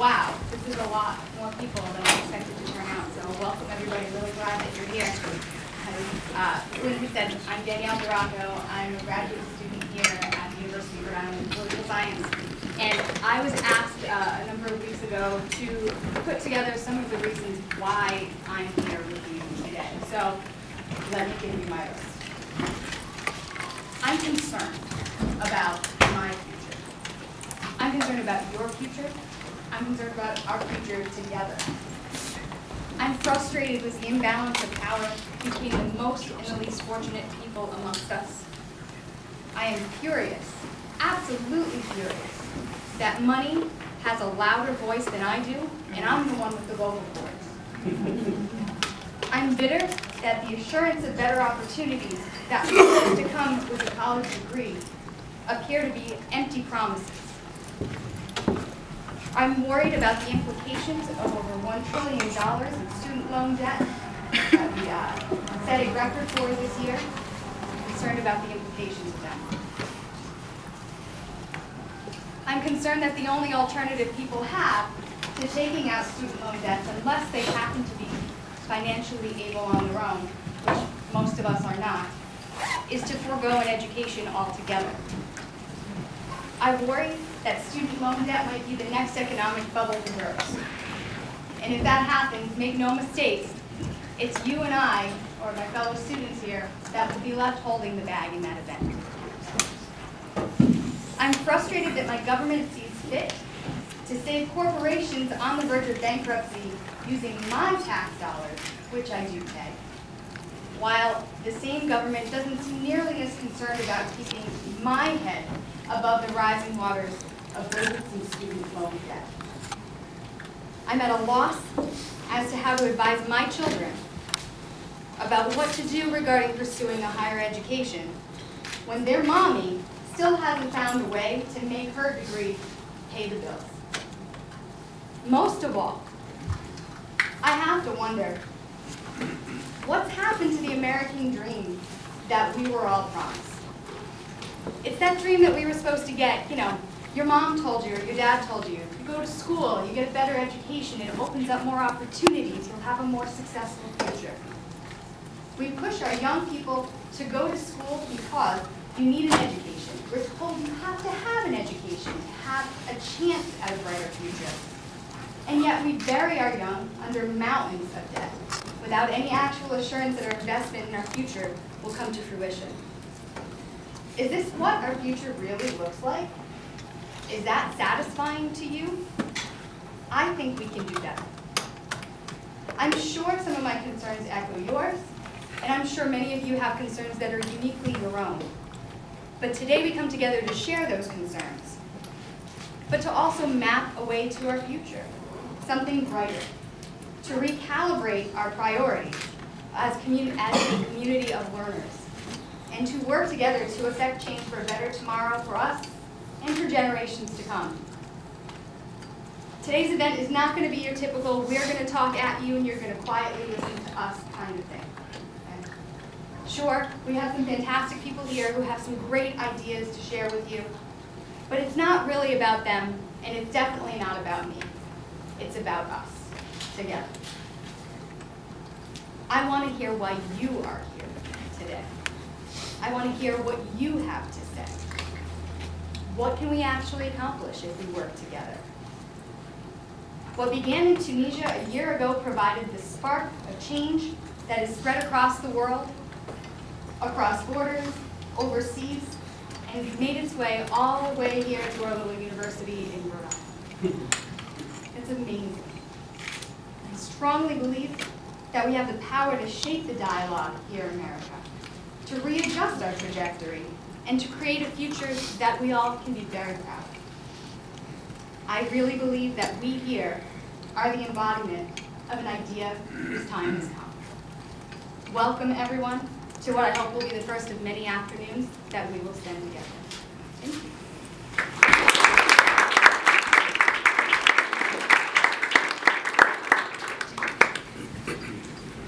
Wow, this is a lot more people than I expected to turn out, so welcome everybody. Really glad that you're here. As Lindsay said, I'm Danielle Duraco. I'm a graduate student here at the University of Rhode Island in political science. And I was asked a number of weeks ago to put together some of the reasons why I'm here with you today. So let me give you my list. I'm concerned about my future. I'm concerned about your future. I'm concerned about our future together. I'm frustrated with the imbalance of power between the most and the least fortunate people amongst us. I am furious, absolutely furious, that money has a louder voice than I do, and I'm the one with the vocal cords. I'm bitter that the assurance of better opportunities that were supposed to come with a college degree appear to be empty promises. I'm worried about the implications of over $1 trillion in student loan debt that we set a record for this year. I'm concerned about the implications of that. I'm concerned that the only alternative people have to taking out student loan debts, unless they happen to be financially able on their own, which most of us are not, is to forego an education altogether. I worry that student loan debt might be the next economic bubble to burst. And if that happens, make no mistakes, it's you and I, or my fellow students here, that will be left holding the bag in that event. I'm frustrated that my government sees fit to save corporations on the verge of bankruptcy using my tax dollars, which I do pay, while the same government doesn't seem nearly as concerned about keeping my head above the rising waters of burdensome student loan debt. I'm at a loss as to how to advise my children about what to do regarding pursuing a higher education when their mommy still hasn't found a way to make her degree pay the bills. Most of all, I have to wonder, what's happened to the American dream that we were all promised? It's that dream that we were supposed to get, your mom told you or your dad told you. You go to school, you get a better education, it opens up more opportunities, you'll have a more successful future. We push our young people to go to school because you need an education. We're told you have to have an education to have a chance at a brighter future. And yet we bury our young under mountains of debt without any actual assurance that our investment in our future will come to fruition. Is this what our future really looks like? Is that satisfying to you? I think we can do better. I'm sure some of my concerns echo yours, and I'm sure many of you have concerns that are uniquely your own. But today we come together to share those concerns, but to also map a way to our future, something brighter, to recalibrate our priorities as a community of learners, and to work together to effect change for a better tomorrow for us and for generations to come. Today's event is not going to be your typical, we're going to talk at you and you're going to quietly listen to us kind of thing. Okay? Sure, we have some fantastic people here who have some great ideas to share with you, but it's not really about them, and it's definitely not about me. It's about us, together. I want to hear why you are here today. I want to hear what you have to say. What can we actually accomplish if we work together? What began in Tunisia a year ago provided the spark of change that is spread across the world, across borders, overseas, and has made its way all the way here to our little university in Rhode Island. It's amazing. I strongly believe that we have the power to shape the dialogue here in America, to readjust our trajectory, and to create a future that we all can be very proud of. I really believe that we here are the embodiment of an idea whose time has come. Welcome, everyone, to what I hope will be the first of many afternoons that we will spend together. Thank you.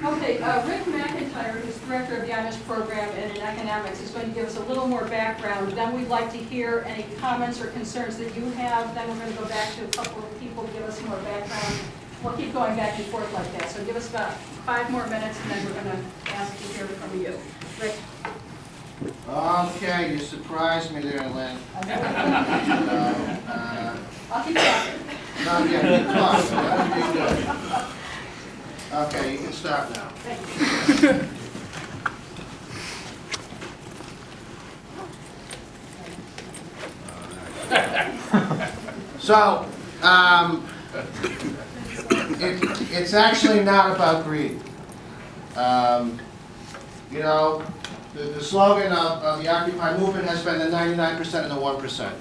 Okay, Rick McIntyre Hunter, who's director of the honors program and in economics, is going to give us a little more background. Then we'd like to hear any comments or concerns that you have. Then we're going to go back to a couple of people to give us some more background. We'll keep going back and forth like that. So give us about 5 more minutes, and then we're going to ask to hear from you. Rick. Okay, you surprised me there, Lynn. I'll keep talking. Not yet, keep talking. That would be good. Okay, you can start now. Thank you. So, it's actually not about greed. You know, the slogan of the Occupy movement has been the 99% and the 1%.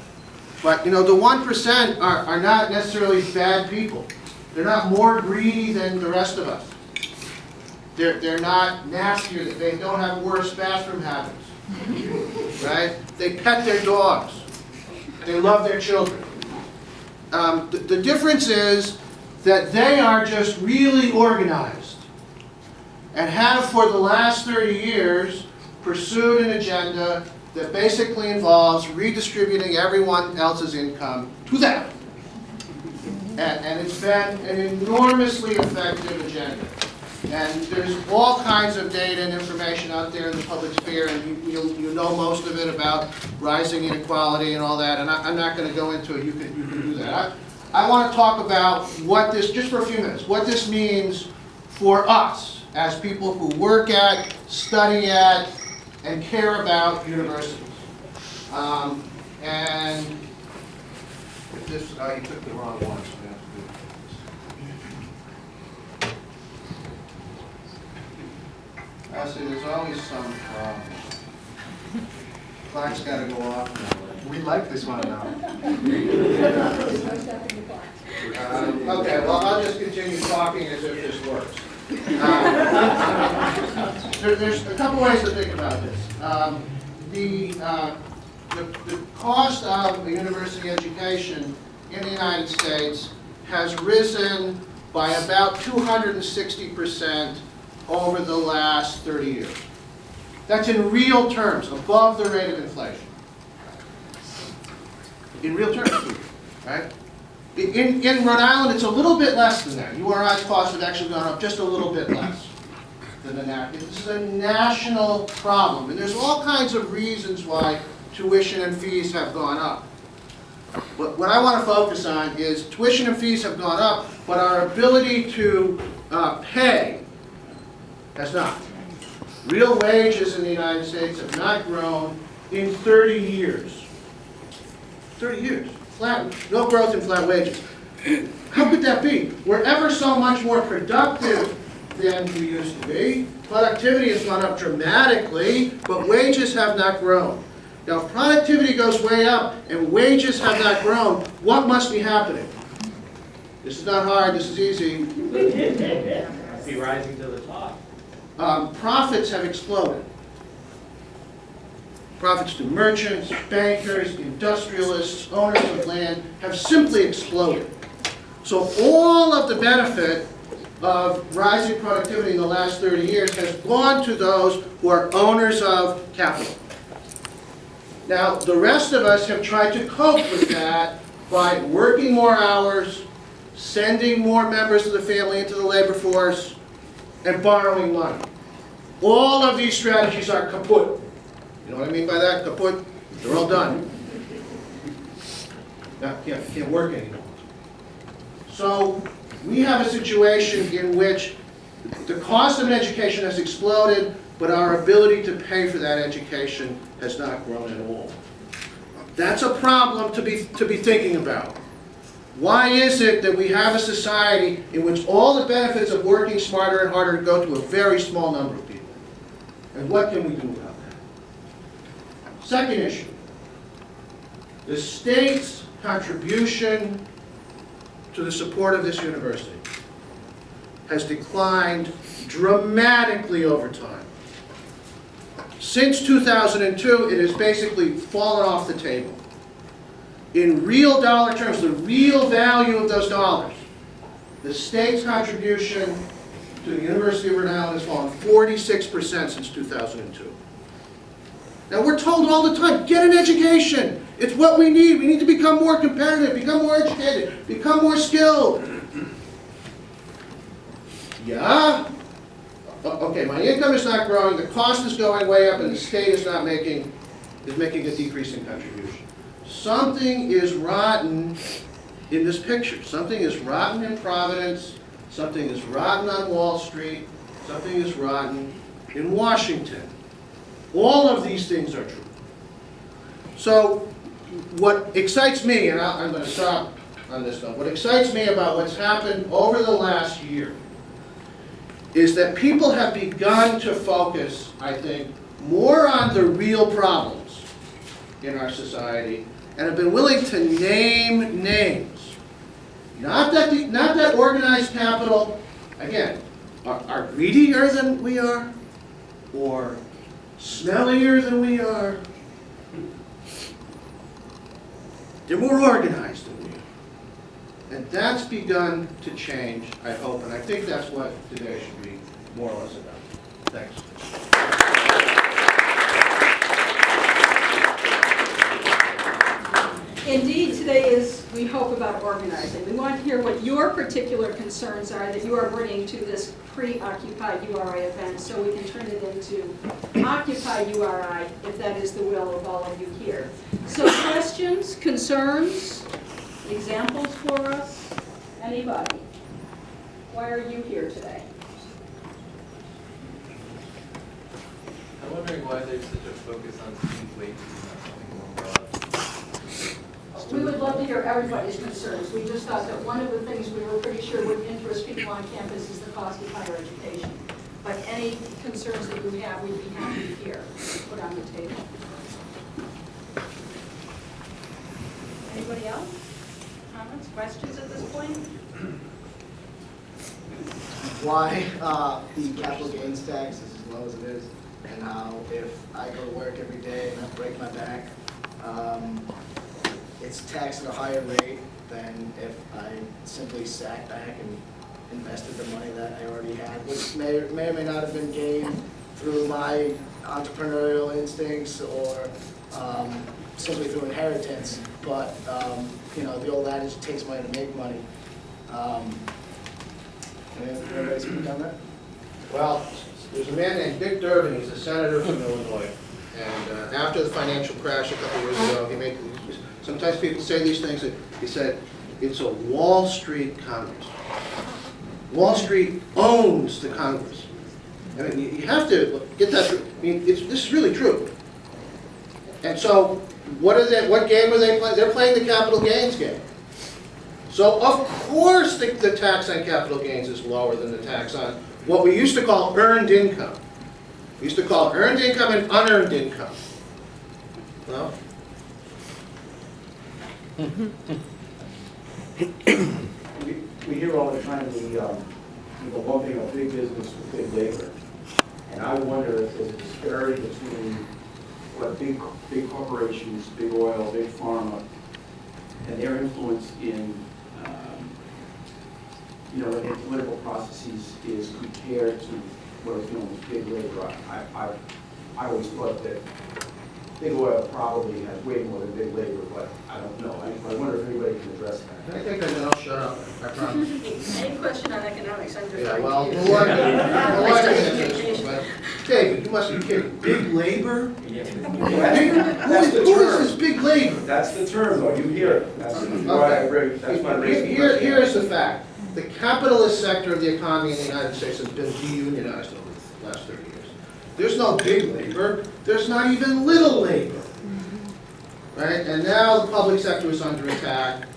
But, you know, the 1% are not necessarily bad people. They're not more greedy than the rest of us. They're not nastier. They don't have worse bathroom habits. Right? They pet their dogs. They love their children. The difference is that they are just really organized and have for the last 30 years pursued an agenda that basically involves redistributing everyone else's income to them. And it's been an enormously effective agenda. And there's all kinds of data and information out there in the public sphere, and you know most of it about rising inequality and all that, and I'm not going to go into it. You can do that. I want to talk about what this, just for a few minutes, what this means for us as people who work at, study at, and care about universities. And this, you took the wrong one. So I have to do this. I see, there's always some clock's got to go off now. We like this one now. Okay, well, I'll just continue talking as if this works. There's a couple ways to think about this. The cost of a university education in the United States has risen by about 260% over the last 30 years. That's in real terms, above the rate of inflation. In real terms, right? In Rhode Island, it's a little bit less than that. URI's costs have actually gone up just a little bit less than that. This is a national problem, and there's all kinds of reasons why tuition and fees have gone up. But what I want to focus on is tuition and fees have gone up, but our ability to pay has not. Real wages in the United States have not grown in 30 years. 30 years. Flat, no growth in flat wages. How could that be? We're ever so much more productive than we used to be. Productivity has gone up dramatically, but wages have not grown. Now, if productivity goes way up and wages have not grown, what must be happening? This is not hard, this is easy. Must be rising to the top. Profits have exploded. Profits to merchants, bankers, industrialists, owners of land have simply exploded. So all of the benefit of rising productivity in the last 30 years has gone to those who are owners of capital. Now, the rest of us have tried to cope with that by working more hours, sending more members of the family into the labor force, and borrowing money. All of these strategies are kaput. You know what I mean by that? Kaput. They're all done. Can't work anymore. So we have a situation in which the cost of an education has exploded, but our ability to pay for that education has not grown at all. That's a problem to be thinking about. Why is it that we have a society in which all the benefits of working smarter and harder go to a very small number of people? And what can we do about that? Second issue. The state's contribution to the support of this university has declined dramatically over time. Since 2002, it has basically fallen off the table. In real dollar terms, the real value of those dollars, the state's contribution to the University of Rhode Island has fallen 46% since 2002. Now, we're told all the time, get an education. It's what we need. We need to become more competitive, become more educated, become more skilled. Yeah? Okay, my income is not growing, the cost is going way up, and the state is making a decrease in contribution. Something is rotten in this picture. Something is rotten in Providence, something is rotten on Wall Street, something is rotten in Washington. All of these things are true. So what excites me, and I'm going to stop on this note, what excites me about what's happened over the last year is that people have begun to focus, I think, more on the real problems in our society and have been willing to name names. Not that organized capital, again, are greedier than we are, or smellier than we are. They're more organized than we are. And that's begun to change, I hope, and I think that's what today should be more or less about. Thanks. Indeed, today is, we hope, about organizing. We want to hear what your particular concerns are that you are bringing to this pre-Occupy URI event, so we can turn it into Occupy URI, if that is the will of all of you here. So questions, concerns, examples for us? Anybody? Why are you here today? I'm wondering why there's such a focus on student wages and not something more broad. We would love to hear everybody's concerns. We just thought that one of the things we were pretty sure would interest people on campus is the cost of higher education. But any concerns that you have, we'd be happy to hear, put on the table. Anybody else? Comments, questions at this point? Why the capital gains tax is as low as it is, and how if I go to work every day and I break my back, it's taxed at a higher rate than if I simply sat back and invested the money that I already had, which may or may not have been gained through my entrepreneurial instincts or simply through inheritance. But you know, the old adage, it takes money to make money. Everybody speak on that? Well, there's a man named Dick Durbin, he's a senator from Illinois, and after the financial crash a couple years ago, he made, sometimes people say these things, he said, it's a Wall Street Congress. Wall Street owns the Congress. I mean, you have to get that, I mean, this is really true. And so, what game are they playing? They're playing the capital gains game. So of course the tax on capital gains is lower than the tax on what we used to call earned income. We used to call earned income and unearned income. Well, we hear all the time the lumping of big business with big labor. And I wonder if there's a disparity between what big corporations, big oil, big pharma, and their influence in in their political processes is compared to what is known as big labor. I always thought that big oil probably has way more than big labor, but I don't know. I wonder if anybody can address that. I think I'll shut up, I promise. Any question on economics? I'm Yeah, well, David, you must be kidding. Big labor? Who is this big labor? That's the term, though. You hear it. That's why I agree. That's my reason. Here's the fact. The capitalist sector of the economy in the United States has been deunionized over the last 30 years. There's no big labor. There's not even little labor. Right? And now the public sector is under attack,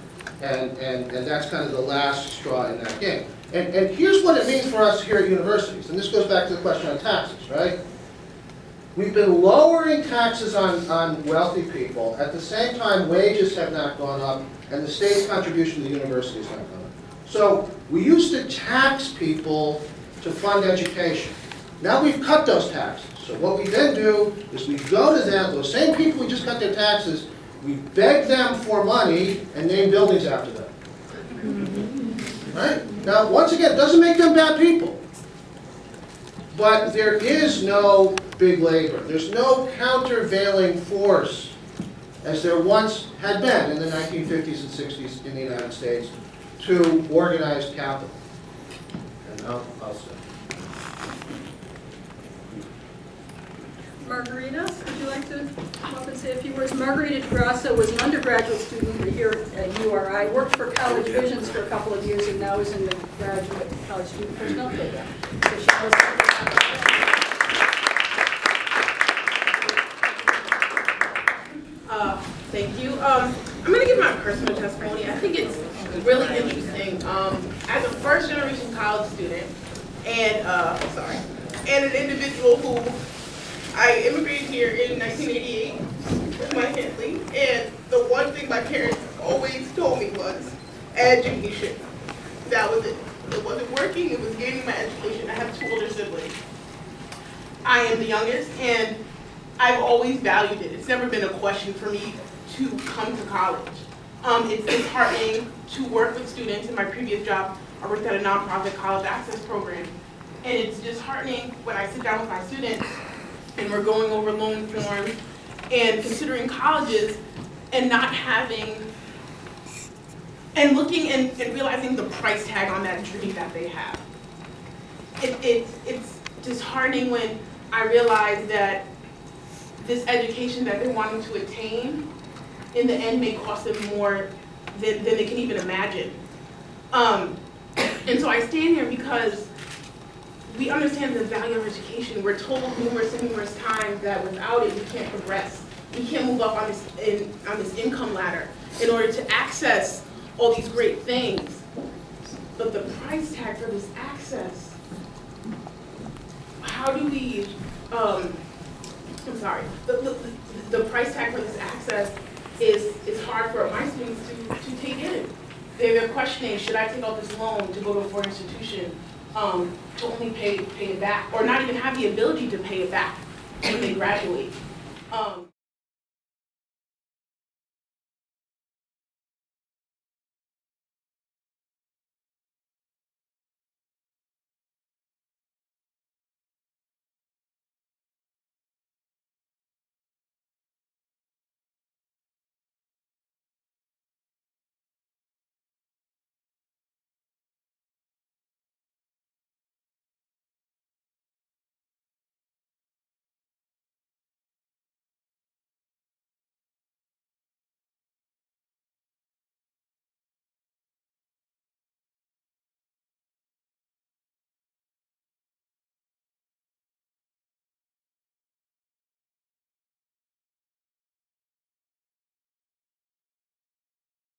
and that's kind of the last straw in that game. And here's what it means for us here at universities, and this goes back to the question on taxes, right? We've been lowering taxes on wealthy people. At the same time, wages have not gone up, and the state's contribution to the university has not gone up. So we used to tax people to fund education. Now we've cut those taxes. So what we then do is we go to them, those same people who just cut their taxes, we beg them for money and name buildings after them. Right? Now, once again, it doesn't make them bad people. But there is no big labor. There's no countervailing force as there once had been in the 1950s and 60s in the United States to organized capital. And I'll stop. Margarita, would you like to come up and say a few words? Margarita DeGrasso was an undergraduate student here at URI, worked for College Visions for a couple of years, and now is in the graduate college student personnel program. So she knows Thank you. I'm going to give my personal testimony. I think it's really interesting. As a first-generation college student, and and an individual who I immigrated here in 1988 with my family, and the one thing my parents always told me was education. That was it. It wasn't working. It was gaining my education. I have 2 older siblings. I am the youngest, and I've always valued it. It's never been a question for me to come to college. It's disheartening to work with students. In my previous job, I worked at a nonprofit college access program. And it's disheartening when I sit down with my students and we're going over loan forms and considering colleges and not having, and looking and realizing the price tag on that dream that they have. It's disheartening when I realize that this education that they're wanting to attain, in the end, may cost them more than they can even imagine. And so I stand here because we understand the value of education. We're told numerous times that without it, we can't progress. We can't move up on this income ladder in order to access all these great things. But the price tag for this access, how do we, the price tag for this access is hard for my students to take in. They're questioning, should I take out this loan to go to a foreign institution to only pay it back, or not even have the ability to pay it back when they graduate?